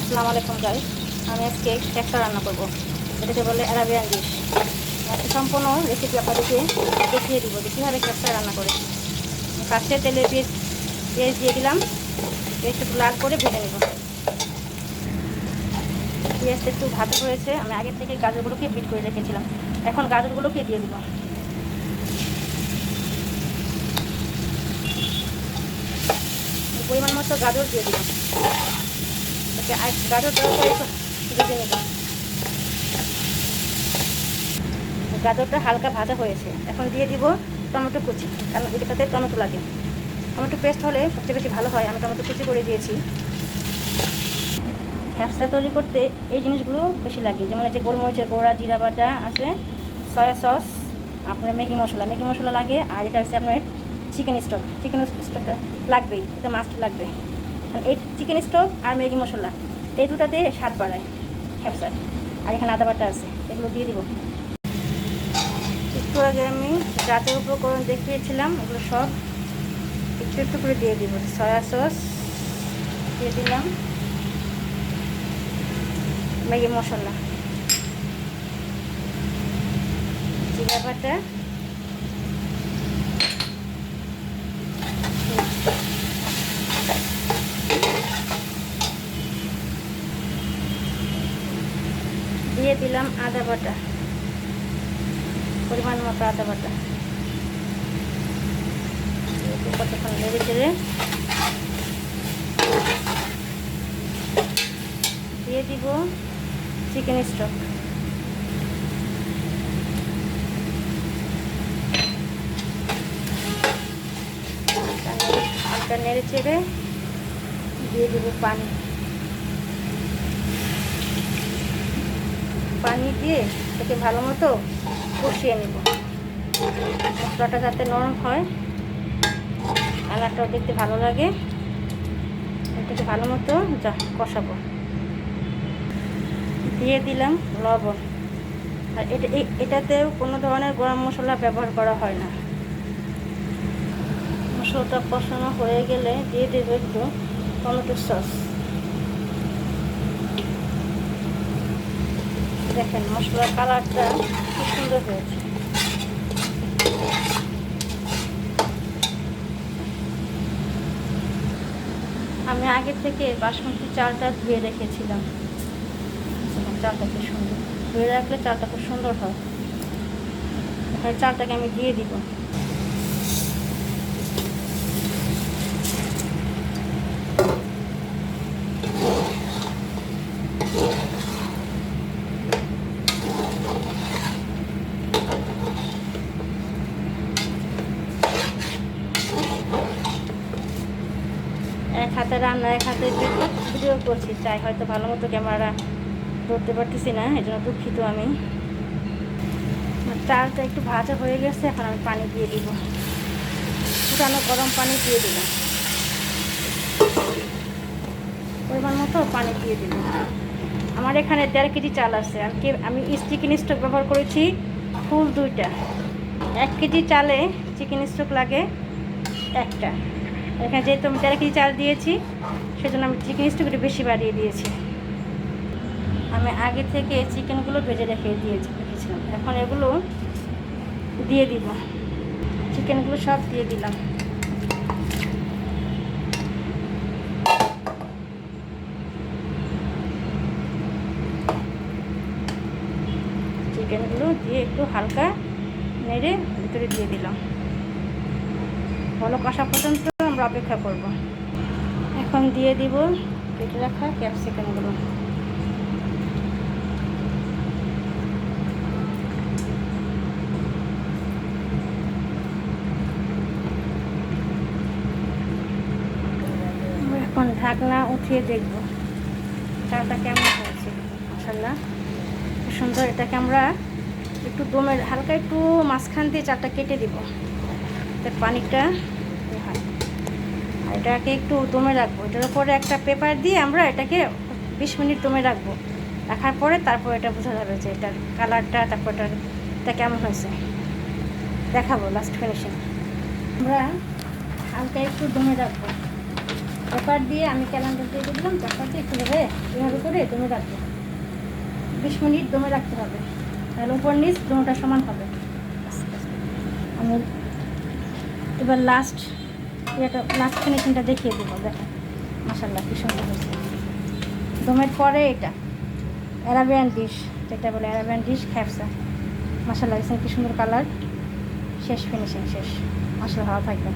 আসসালামু আলাইকুম গাইস, আমি আজকে ক্যাপসা রান্না করব। এটাকে বলে অ্যারাবিয়ান ডিশ। আজকে সম্পূর্ণ রেসিপি আপনাদেরকে দেখিয়ে দিব যে কীভাবে ক্যাপসা রান্না করে। ফার্স্টে তেলে পেঁয়াজ দিয়ে দিলাম। পেঁয়াজটা একটু লাল করে ভেজে নেব। পেঁয়াজটা একটু ভাজা হয়েছে, আমি আগের থেকে গাজরগুলোকে বিট করে রেখেছিলাম। এখন গাজরগুলোকে দিয়ে দিব। পরিমাণ মতো গাজর দিয়ে দিলাম। গাজরটা ভেজে নেব। গাজরটা হালকা ভাজা হয়েছে, এখন দিয়ে দিব টমেটো কুচি, কারণ এটাতে টমেটো লাগে। টমেটো পেস্ট হলে সবচেয়ে বেশি ভালো হয়, আমি টমেটো কুচি করে দিয়েছি। ক্যাপসা তৈরি করতে এই জিনিসগুলো বেশি লাগে, যেমন এই যে গোলমরিচের গুঁড়া, জিরা বাটা আছে, সয়া সস, আপনার ম্যাগি মশলা লাগে, আর এটা হচ্ছে আপনার চিকেন স্টকটা লাগবেই, এটা মাস্ট লাগবে। এই চিকেন স্টক আর ম্যাগি মশলা এই দুটাতে স্বাদ বাড়ায় ক্যাপসার। আর এখানে আদা বাটা আছে, এগুলো দিয়ে দিব। একটু আগে আমি জাতীয় উপকরণ দেখিয়েছিলাম, এগুলো সব একটু একটু করে দিয়ে দিব। সয়া সস দিয়ে দিলাম, ম্যাগি মশলা, জিরা বাটা, দিয়ে দিলাম আদা বাটা, পরিমাণ মতো আদা বাটা। কতক্ষণ নেড়ে চেড়ে দিয়ে দিব চিকেন স্টক। হালকা নেড়ে চেড়ে দিয়ে দিব পানি। পানি দিয়ে এটাকে ভালো মতো কষিয়ে নেব। মশলাটা যাতে নরম হয়, কালারটাও দেখতে ভালো লাগে, এটাকে ভালো মতো কষাবো। দিয়ে দিলাম লবণ। আর এটাতেও কোনো ধরনের গরম মশলা ব্যবহার করা হয় না। মশলাটা কষানো হয়ে গেলে দিয়ে দেবো একটু টমেটো সস। দেখেন মশলার কালারটা খুব সুন্দর হয়েছে। আমি আগে থেকে বাসমতি চালটা ধুয়ে রেখেছিলাম। চালটা খুব সুন্দর, ধুয়ে রাখলে চালটা খুব সুন্দর হয়। এখানে চালটাকে আমি দিয়ে দিব। এক হাতে রান্না, এক হাতে ভিডিও করছি, চাই হয়তো ভালো মতো ক্যামেরা ধরতে পারতেছি না, এই জন্য দুঃখিত আমি। চালটা একটু ভাজা হয়ে গেছে, এখন আমি পানি দিয়ে দিব। ফুটানো গরম পানি দিয়ে দিলাম, পরিমাণ মতো পানি দিয়ে দিব। আমার এখানে 1.5 কেজি চাল আছে। আমি চিকেন স্টক ব্যবহার করেছি ফুল 2টা। 1 কেজি চালে চিকেন স্টক লাগে 1টা। এখানে যেহেতু আমি 1.5 কেজি চাল দিয়েছি, সেজন্য আমি চিকেন স্টক একটু বেশি বাড়িয়ে দিয়েছি। আমি আগে থেকে চিকেনগুলো ভেজে রেখেছিলাম, এখন এগুলো দিয়ে দিব। চিকেনগুলো সব দিয়ে দিলাম। চিকেনগুলো দিয়ে একটু হালকা নেড়ে ভিতরে দিয়ে দিলাম। ভালো কষা পর্যন্ত আমরা অপেক্ষা করব। এখন দিয়ে দিব কেটে রাখা ক্যাপসিকামগুলো। এখন ঢাকনা উঠিয়ে দেখব চালটা কেমন হয়েছে। মাশাআল্লাহ খুব সুন্দর। এটাকে আমরা একটু দমের হালকা একটু মাঝখান দিয়ে চালটা কেটে দিব, তার পানিটা হয়। আর এটাকে একটু দমে রাখবো। এটার উপরে একটা পেপার দিয়ে আমরা এটাকে 20 মিনিট দমে রাখবো। রাখার পরে তারপর এটা বোঝা যাবে যে এটার কালারটা, তারপর এটা কেমন হয়েছে দেখাবো লাস্ট ফিনিশিং। আমরা হালকা একটু দমে রাখবো। পেপার দিয়ে আমি ক্যালেন্ডার দিয়ে দিলাম, পেপার দিয়ে কীভাবে এভাবে করে দমে রাখবো, 20 মিনিট দমে রাখতে হবে, তাহলে উপর নিচ দমটা সমান হবে। আমি এবার লাস্ট ফিনিশিংটা দেখিয়ে দেবো। দেখেন মাশাআল্লাহ কি সুন্দর হয়েছে। দমের পরে এটা অ্যারাবিয়ান ডিশ, যেটা বলে অ্যারাবিয়ান ডিশ খ্যাপসা, মাশাআল্লাহ কি সুন্দর কালার। শেষ ফিনিশিং শেষ। আসলে ভালো থাকবেন।